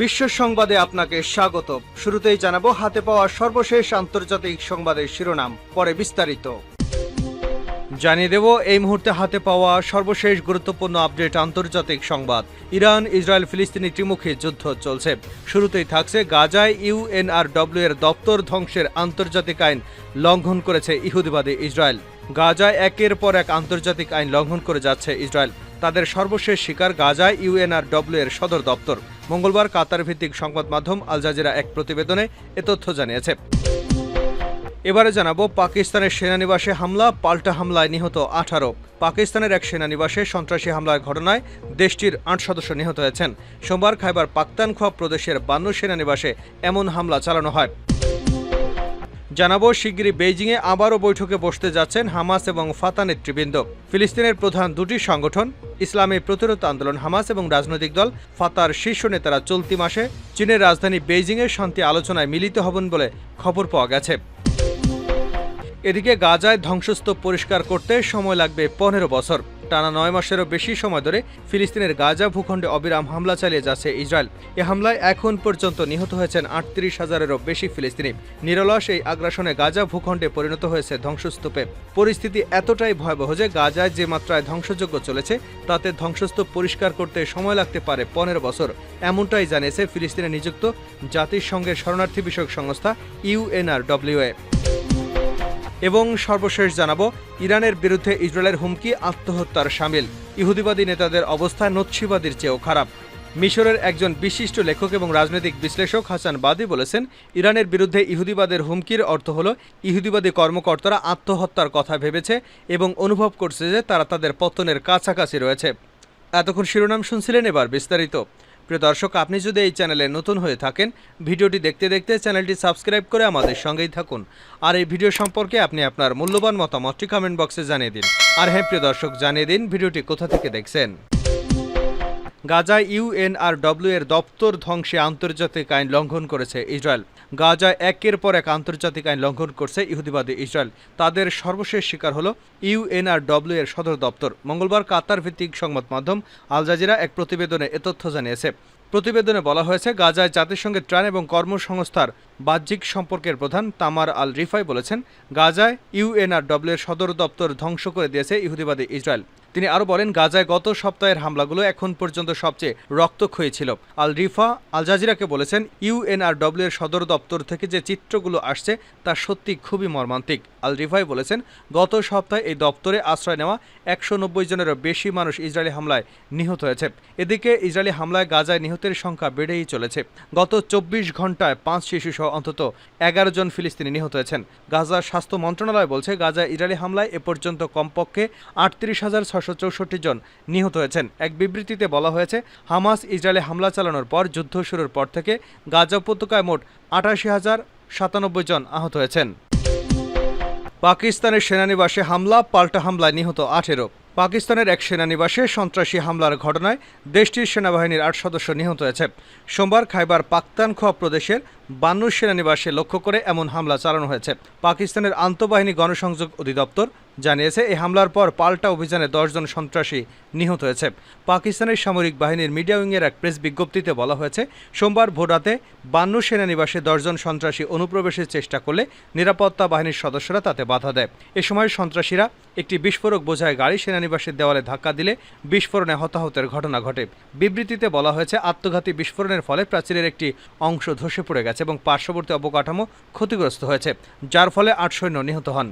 বিশ্ব সংবাদে আপনাকে স্বাগত। শুরুতেই জানাবো হাতে পাওয়া সর্বশেষ আন্তর্জাতিক সংবাদের শিরোনাম, পরে বিস্তারিত। জানিয়ে দেব এই মুহূর্তে হাতে পাওয়া সর্বশেষ গুরুত্বপূর্ণ আপডেট আন্তর্জাতিক সংবাদ। ইরান ইসরায়েল ফিলিস্তিনি ত্রিমুখী যুদ্ধ চলছে। শুরুতেই থাকছে গাজায় ইউএনআরডব্লিউ এর দপ্তর ধ্বংসের আন্তর্জাতিক আইন লঙ্ঘন করেছে ইহুদিবাদী ইসরায়েল। গাজায় একের পর এক আন্তর্জাতিক আইন লঙ্ঘন করে যাচ্ছে ইসরায়েল। তাদের সর্বশেষ শিকার গাজায় ইউএনআরডব্লিউ এর সদর দপ্তর। মঙ্গলবার কাতার ভিত্তিক সংবাদ মাধ্যম আল জাজিরা এক প্রতিবেদনে এ তথ্য জানিয়েছে। এবারে জানাবো পাকিস্তানের সেনানিবাসে হামলা, পাল্টা হামলায় নিহত 18। পাকিস্তানের এক সেনানিবাসে সন্ত্রাসী হামলার ঘটনায় দেশটির 8 সদস্য নিহত হয়েছেন। সোমবার খাইবার পাখতুনখোয়া প্রদেশের 52 সেনানিবাসে এমন হামলা চালানো হয়। জানাবো শিগগিরই বেইজিংয়ে আবারও বৈঠকে বসতে যাচ্ছেন হামাস এবং ফাতা নেতৃবৃন্দ। ফিলিস্তিনের প্রধান দুটি সংগঠন ইসলামী প্রতিরোধ আন্দোলন হামাস এবং রাজনৈতিক দল ফাতার শীর্ষ নেতারা চলতি মাসে চীনের রাজধানী বেইজিংয়ে শান্তি আলোচনায় মিলিত হবেন বলে খবর পাওয়া গেছে। এদিকে গাজায় ধ্বংসস্তূপ পরিষ্কার করতে সময় লাগবে 15 বছর। টানা 9 মাসেরও বেশি সময় ধরে ফিলিস্তিনের গাজা ভূখণ্ডে অবিরাম হামলা চালিয়ে যাচ্ছে ইসরায়েল। এ হামলায় এখন পর্যন্ত নিহত হয়েছেন 38,000-এরও বেশি ফিলিস্তিনি। নিরলস এই আগ্রাসনে গাজা ভূখণ্ডে পরিণত হয়েছে ধ্বংসস্তূপে। পরিস্থিতি এতটাই ভয়াবহ যে গাজায় যে মাত্রায় ধ্বংসযজ্ঞ চলেছে তাতে ধ্বংসস্তূপ পরিষ্কার করতে সময় লাগতে পারে 15 বছর। এমনটাই জানিয়েছে ফিলিস্তিনে নিযুক্ত জাতিসংঘের শরণার্থী বিষয়ক সংস্থা ইউএনআরডব্লিউ। এবং সর্বশেষ জানাবো ইরানের বিরুদ্ধে ইসরায়েলের হুমকি আত্মহত্যার শামিল। ইহুদিবাদী নেতাদের অবস্থা নৎসিবাদীর চেয়েও খারাপ। মিশরের একজন বিশিষ্ট লেখক এবং রাজনৈতিক বিশ্লেষক হাসান বাদি বলেছেন, ইরানের বিরুদ্ধে ইহুদিবাদের হুমকির অর্থ হল ইহুদিবাদী কর্মকর্তারা আত্মহত্যার কথা ভেবেছে এবং অনুভব করছে যে তারা তাদের পতনের কাছাকাছি রয়েছে। এতক্ষণ শিরোনাম শুনছিলেন, এবার বিস্তারিত। প্রিয় দর্শক, আপনি যদি এই চ্যানেলে নতুন হয়ে থাকেন, ভিডিওটি দেখতে দেখতে চ্যানেলটি সাবস্ক্রাইব করে আমাদের সঙ্গেই থাকুন। আর এই ভিডিও সম্পর্কে আপনি আপনার মূল্যবান মতামতটি কমেন্ট বক্সে জানিয়ে দিন। আর হ্যাঁ প্রিয় দর্শক, জানিয়ে দিন ভিডিওটি কোথা থেকে দেখছেন। গাজায় ইউএনআরডব্লিউ এর দপ্তর ধ্বংসে আন্তর্জাতিক আইন লঙ্ঘন করেছে ইসরায়েল। গাজায় একের পর এক আন্তর্জাতিক আইন লঙ্ঘন করছে ইহুদিবাদী ইসরায়েল। তাদের সর্বশেষ শিকার হল ইউএনআরডব্লিউ এর সদর দপ্তর। মঙ্গলবার কাতার ভিত্তিক সংবাদ মাধ্যম আল জাজিরা এক প্রতিবেদনে এ তথ্য জানিয়েছে। প্রতিবেদনে বলা হয়েছে, গাজায় জাতিসংঘের ত্রাণ এবং কর্মসংস্থার বাহ্যিক সম্পর্কের প্রধান তামার আল রিফাই বলেছেন, গাজায় ইউএনআরডব্লিউ এর সদর দপ্তর ধ্বংস করে দিয়েছে ইহুদিবাদী ইসরায়েল। তিনি আরও বলেন, গাজায় গত সপ্তাহের হামলাগুলো এখন পর্যন্ত সবচেয়ে রক্তক্ষয়ী ছিল। আল রিফা আল জাজিরাকে বলেছেন, ইউএনআরডব্লিউ এর সদর দপ্তর থেকে যে চিত্রগুলো আসছে তা সত্যি খুবই মর্মান্তিক। আল রিফাই বলেছেন, গত সপ্তাহে এই দপ্তরে আশ্রয় নেওয়া 190 জনেরও বেশি মানুষ ইসরায়েলি হামলায় নিহত হয়েছে। এদিকে ইসরায়েলি হামলায় গাজায় নিহতের সংখ্যা বেড়েই চলেছে। গত 24 ঘন্টায় 5 শিশুসহ অন্তত 11 জন ফিলিস্তিনি নিহত হয়েছেন। গাজার স্বাস্থ্য মন্ত্রণালয় বলছে, গাজায় ইসরায়েলি হামলায় এ পর্যন্ত কমপক্ষে 38,664 জন নিহত হয়েছেন। এক বিবৃতিতে বলা হয়েছে, হামাস ইসরায়েলে হামলা চালানোর পর যুদ্ধ শুরুর পর থেকে গাজা উপত্যকায় মোট 88,097 জন আহত হয়েছেন। পাকিস্তানের সেনানিবাসে হামলা, পাল্টা হামলায় নিহত 18। পাকিস্তানের এক সেনানিবাসে সন্ত্রাসী হামলার ঘটনায় দেশটির সেনাবাহিনীর 8 সদস্য নিহত হয়েছে। সোমবার খাইবার পাখতুনখোয়া প্রদেশের 52 সেনানিবাসে লক্ষ্য করে এমন হামলা চালানো হয়েছে। পাকিস্তানের আন্তঃবাহিনী গণসংযোগ অধিদপ্তর জানিয়েছে, এই হামলার পর পাল্টা অভিযানে 10 জন সন্ত্রাসী নিহত হয়েছে। পাকিস্তানের সামরিক বাহিনীর মিডিয়া উইংয়ের এক প্রেস বিজ্ঞপ্তিতে বলা হয়েছে, সোমবার ভোররাতে 52 সেনানিবাসে 10 জন সন্ত্রাসী অনুপ্রবেশের চেষ্টা করলে নিরাপত্তা বাহিনীর সদস্যরা তাতে বাধা দেয়। এ সময় সন্ত্রাসীরা একটি বিস্ফোরক বোঝাই গাড়ি সেনানিবাসের দেওয়ালে ধাক্কা দিলে বিস্ফোরণে হতাহতের ঘটনা ঘটে। বিবৃতিতে বলা হয়েছে, আত্মঘাতী বিস্ফোরণের ফলে প্রাচীরের একটি অংশ ধসে পড়ে গেছে এবং পার্শ্ববর্তী অবকাঠামো ক্ষতিগ্রস্ত হয়েছে, যার ফলে 8 সৈন্য নিহত হন।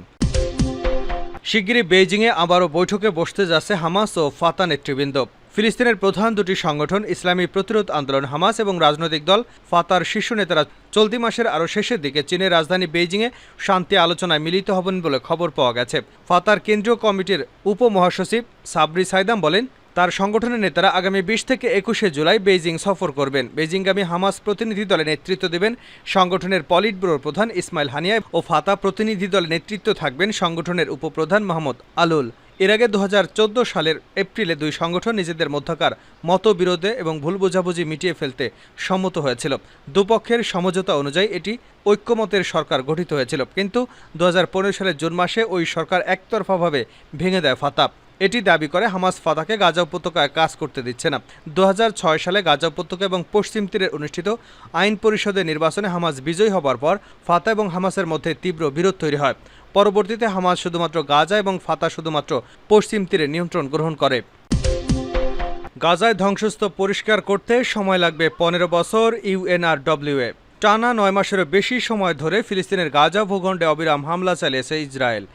শিগগিরই বেইজিংয়ে আবারও বৈঠকে বসতে যাচ্ছে হামাস ও ফাতা নেতৃবৃন্দ। ফিলিস্তিনের প্রধান দুটি সংগঠন ইসলামী প্রতিরোধ আন্দোলন হামাস এবং রাজনৈতিক দল ফাতার শীর্ষ নেতারা চলতি মাসের আরও শেষের দিকে চীনের রাজধানী বেইজিংয়ে শান্তি আলোচনায় মিলিত হবেন বলে খবর পাওয়া গেছে। ফাতার কেন্দ্রীয় কমিটির উপমহাসচিব সাবরি সাইদাম বলেন, তার সংগঠনের নেতারা আগামী 20 থেকে 21 জুলাই বেইজিং সফর করবেন। বেইজিংগামী হামাস প্রতিনিধি দলে নেতৃত্ব দেবেন সংগঠনের পলিট ব্যুরোর প্রধান ইসমাইল হানিয়া ও ফাতা প্রতিনিধি দলে নেতৃত্ব থাকবেন সংগঠনের উপপ্রধান মাহমুদ আলুল। এর আগে 2014 সালের এপ্রিলে দুই সংগঠন নিজেদের মধ্যকার মতবিরোধে এবং ভুল বোঝাবুঝি মিটিয়ে ফেলতে সম্মত হয়েছিল। দুপক্ষের সমঝোতা অনুযায়ী এটি ঐক্যমতের সরকার গঠিত হয়েছিল, কিন্তু 2015 সালের জুন মাসে ওই সরকার একতরফাভাবে ভেঙে দেয় ফাতা। এটি দাবি করে হামাস ফাতাহকে গাজা উপত্যকায় কাজ করতে দিচ্ছে না। 2006 সালে গাজা উপত্যকা এবং পশ্চিম তীরে অনুষ্ঠিত আইন পরিষদের নির্বাচনে হামাস বিজয়ী হবার পর ফাতাহ এবং হামাসের মধ্যে তীব্র বিরোধ তৈরি হয়। পরবর্তীতে হামাস শুধুমাত্র গাজা এবং ফাতাহ শুধুমাত্র পশ্চিম তীরে নিয়ন্ত্রণ গ্রহণ করে। গাজায় ধ্বংসস্তূপ পরিষ্কার করতে সময় লাগবে 15 বছর, ইউএনআরডব্লিউএ। টানা 9 মাসেরও বেশি সময় ধরে ফিলিস্তিনের গাজা ভূখণ্ডে অবিরাম হামলা চালিয়েছে ইসরায়েল।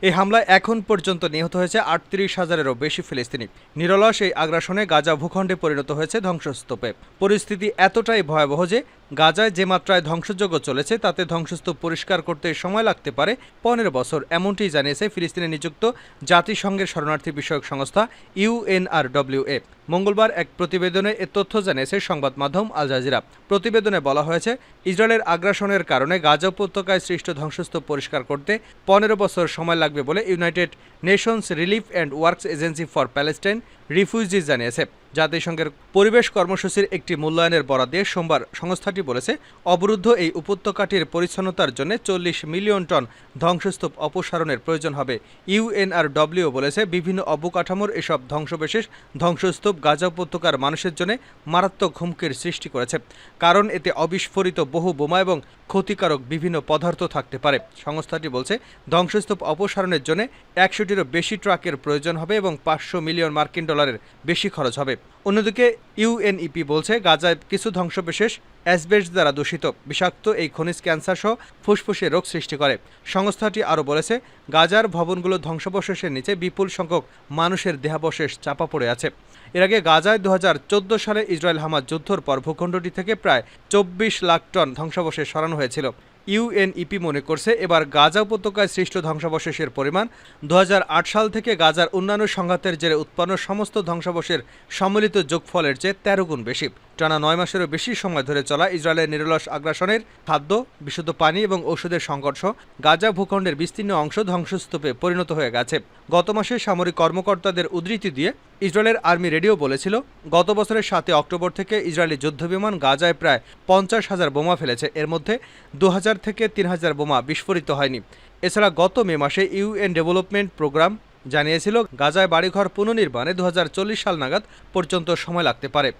এই হামলায় এখন পর্যন্ত নিহত হয়েছে 38,000-এরও বেশি ফিলিস্তিনি। নিরলস এই আগ্রাসনে গাজা ভূখণ্ডে পরিণত হয়েছে ধ্বংসস্তূপে। পরিস্থিতি এতটাই ভয়াবহ যে গাজায় যে মাত্রায় ধ্বংসযজ্ঞ চলেছে তাতে ধ্বংসস্তূপ পরিষ্কার করতে সময় লাগতে পারে 15 বছর, এমনটি জানিয়েছে ফিলিস্তিনে নিযুক্ত জাতিসংঘের শরণার্থী বিষয়ক সংস্থা ইউএনআরডব্লিউএ। মঙ্গলবার এক প্রতিবেদনে এ তথ্য জানিয়েছে সংবাদ মাধ্যম আল জাজিরা। প্রতিবেদনে বলা হয়েছে, ইসরায়েলের আগ্রাসনের কারণে গাজা উপত্যকায় সৃষ্ট ধ্বংসস্তূপ পরিষ্কার করতে 15 বছর সময় লাগবে বলে United Nations Relief and Works Agency for Palestine Refugees জানিয়েছে। জাতিসংঘের পরিবেশ কর্মসূচির একটি মূল্যায়নের বরাদ দিয়ে সোমবার সংস্থাটি বলেছে, অবরুদ্ধ এই উপত্যকাটির পরিচ্ছন্নতার জন্য 40 মিলিয়ন টন ধ্বংসস্তূপ অপসারণের প্রয়োজন হবে। ইউএনআরডব্লিউ বলেছে, বিভিন্ন অবকাঠামোর এসব ধ্বংসবিশেষ ধ্বংসস্তূপ গাজা উপত্যকার মানুষের জন্য মারাত্মক হুমকির সৃষ্টি করেছে, কারণ এতে অবিস্ফোরিত বহু বোমা এবং ক্ষতিকারক বিভিন্ন পদার্থ থাকতে পারে। সংস্থাটি বলছে, ধ্বংসস্তূপ অপসারণের জন্য 100টিরও বেশি ট্রাকের প্রয়োজন হবে এবং 500 মিলিয়ন মার্কিন ডলারের বেশি খরচ হবে। অন্যদিকে ইউএনইপি বলছে, গাজায় কিছু ধ্বংসবিশেষ অ্যাসবেস্টস দ্বারা দূষিত বিষাক্ত এই খনিজ ক্যান্সার সহ ফুসফুসে রোগ সৃষ্টি করে। সংস্থাটি আরও বলেছে, গাজার ভবনগুলো ধ্বংসাবশেষের নিচে বিপুল সংখ্যক মানুষের দেহাবশেষ চাপা পড়ে আছে। এর আগে গাজায় 2014 সালে ইসরায়েল হামাস যুদ্ধের পর ভূখণ্ডটি থেকে প্রায় 24 লাখ টন ধ্বংসাবশেষ সরানো হয়েছিল। ইউএনইপি মনে করছে, এবার গাজা উপত্যকায় সৃষ্ট ধ্বংসাবশেষের পরিমাণ 2008 সাল থেকে গাজার অন্যান্য সংঘাতের জেরে উৎপন্ন সমস্ত ধ্বংসাবশেষের সম্মিলিত যোগফলের চেয়ে 13 গুণ বেশি। টানা 9 মাসেরও বেশি সময় ধরে চলা ইসরায়েলের নিরলস আগ্রাসনের খাদ্য, বিশুদ্ধ পানি এবং ঔষধের সংকট সহ গাজা ভূখণ্ডের বিস্তীর্ণ অংশ ধ্বংসস্তূপে পরিণত হয়ে গেছে। গত মাসে সামরিক কর্মকর্তাদের উদ্ধৃতি দিয়ে ইসরায়েলের আর্মি রেডিও বলেছিল, গত বছরের 7 অক্টোবর থেকে ইসরায়েলি যুদ্ধবিমান গাজায় প্রায় 50,000 বোমা ফেলেছে। এর মধ্যে 2000 থেকে 3000 বোমা বিস্ফোরিত হয়নি। এছাড়া গত মে মাসে ইউএন ডেভেলপমেন্ট প্রোগ্রাম জানিয়েছিল, গাজায় বাড়িঘর পুনর্নির্মাণে 2040 সাল নাগাদ পর্যন্ত সময় লাগতে পারে।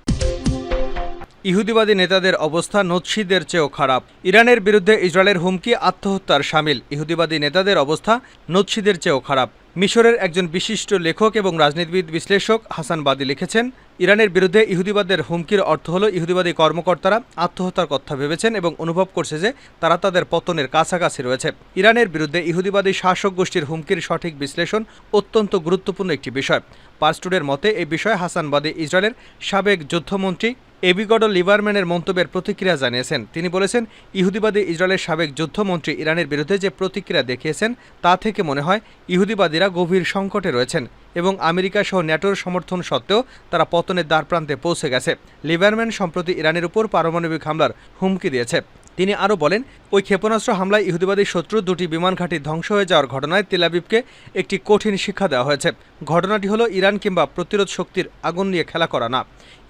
ইহুদিবাদী নেতাদের অবস্থা নৎসীদের চেয়েও খারাপ। ইরানের বিরুদ্ধে ইসরায়েলের হুমকি আত্মহত্যার শামিল। ইহুদিবাদী নেতাদের অবস্থা নৎসীদের চেয়েও খারাপ। মিশরের একজন বিশিষ্ট লেখক এবং রাজনীতিবিদ বিশ্লেষক হাসান বাদি লিখেছেন, ইরানের বিরুদ্ধে ইহুদিবাদের হুমকির অর্থ হলো ইহুদিবাদী কর্মকর্তারা আত্মহত্যার কথা ভেবেছেন এবং অনুভব করছে যে তারা তাদের পতনের কাছাকাছি রয়েছে। ইরানের বিরুদ্ধে ইহুদিবাদী শাসক গোষ্ঠীর হুমকির সঠিক বিশ্লেষণ অত্যন্ত গুরুত্বপূর্ণ একটি বিষয়। পার্সটুডের মতে এই বিষয়ে হাসান বাদি ইসরায়েলের সাবেক যুদ্ধমন্ত্রী এবিগডো লিবারম্যানের মন্তব্যের প্রতিক্রিয়া জানিয়েছেন। তিনি বলেছেন, ইহুদিবাদী ইসরায়েলের সাবেক যুদ্ধমন্ত্রী ইরানের বিরুদ্ধে যে প্রতিক্রিয়া দেখিয়েছেন তা থেকে মনে হয় ইহুদিবাদীরা গভীর সংকটে রয়েছেন এবং আমেরিকা সহ ন্যাটোর সমর্থন সত্ত্বেও তারা পতনের দ্বারপ্রান্তে পৌঁছে গেছে। লিবারম্যান সম্প্রতি ইরানের উপর পারমাণবিক হামলার হুমকি দিয়েছে। তিনি আরও বলেন, ওই ক্ষেপণাস্ত্র হামলায় ইহুদিবাদী শত্রু 2টি বিমান ঘাঁটি ধ্বংস হয়ে যাওয়ার ঘটনায় তেল আবিবকে একটি কঠিন শিক্ষা দেওয়া হয়েছে। ঘটনাটি হলো ইরান কিংবা প্রতিরোধ শক্তির আগুন নিয়ে খেলা করা না।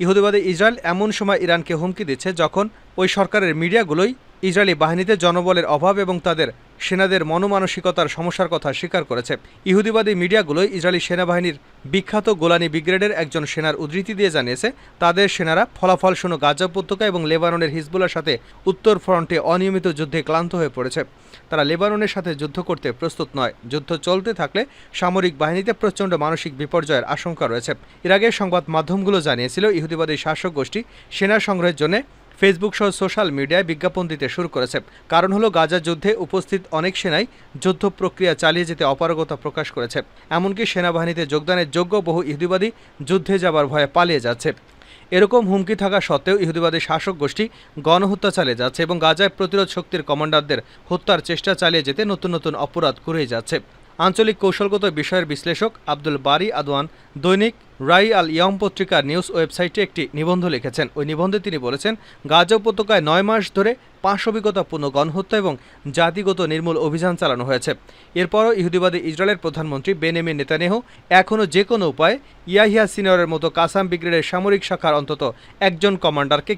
ইহুদিবাদী ইসরায়েল এমন সময় ইরানকে হুমকি দিচ্ছে যখন ওই সরকারের মিডিয়াগুলোই ইসরায়েলি বাহিনীতে জনবলের অভাব এবং তাদের সেনাদের মনোমানসিকতার সমস্যার কথা স্বীকার করেছে। ইহুদিবাদী মিডিয়াগুলোই ইসরায়েলি সেনাবাহিনীর বিখ্যাত গোলানি ব্রিগেডের একজন সেনার উদ্ধৃতি দিয়ে জানিয়েছে, তাদের সেনারা ফলাফলশূন্য গাজা উপত্যকা এবং লেবাননের হিজবুল্লাহর সাথে উত্তর ফ্রন্টে অনিয়মিত যুদ্ধে ক্লান্ত হয়ে পড়েছে। তারা লেবাননের সাথে যুদ্ধ করতে প্রস্তুত নয়। যুদ্ধ চলতে থাকলে সামরিক বাহিনীতে প্রচণ্ড মানসিক বিপর্যয়ের আশঙ্কা রয়েছে। এর আগে সংবাদ মাধ্যমগুলো জানিয়েছিল, ইহুদিবাদী শাসক গোষ্ঠী সেনা সংগ্রহের জন্য ফেসবুক সহ সোশ্যাল মিডিয়ায় বিজ্ঞাপন দিতে শুরু করেছে। কারণ হলো, গাজা যুদ্ধে উপস্থিত অনেক সেনাই যুদ্ধ প্রক্রিয়া চালিয়ে যেতে অপারগতা প্রকাশ করেছে। এমনকি সেনাবাহিনীতে যোগদানের যোগ্য বহু ইহুদিবাদী যুদ্ধে যাবার ভয়ে পালিয়ে যাচ্ছে। এরকম হুমকি থাকা সত্ত্বেও ইহুদিবাদী শাসক গোষ্ঠী গণহত্যা চালিয়ে যাচ্ছে এবং গাজায় প্রতিরোধ শক্তির কমান্ডারদের হত্যার চেষ্টা চালিয়ে যেতে নতুন নতুন অপরাধ করেই যাচ্ছে। আঞ্চলিক কৌশলগত বিষয়ের বিশ্লেষক আব্দুল বারি আদওয়ান দৈনিক রাই আল ইয়ম পত্রিকার নিউজ ওয়েবসাইটে একটি নিবন্ধ লিখেছেন। ওই নিবন্ধে তিনি বলেছেন, গাজা উপত্যকায় 9 মাস ধরে পাশবিকতাপূর্ণ গণহত্যা এবং জাতিগত নির্মূল অভিযান চালানো হয়েছে। এরপরও ইহুদিবাদী ইসরায়েলের প্রধানমন্ত্রী বেনিয়ামিন নেতানিয়াহু এখনও যে কোনো উপায়ে ইয়াহিয়া সিনিয়রের মতো কাসাম ব্রিগেডের সামরিক শাখার অন্তত একজন কমান্ডারকে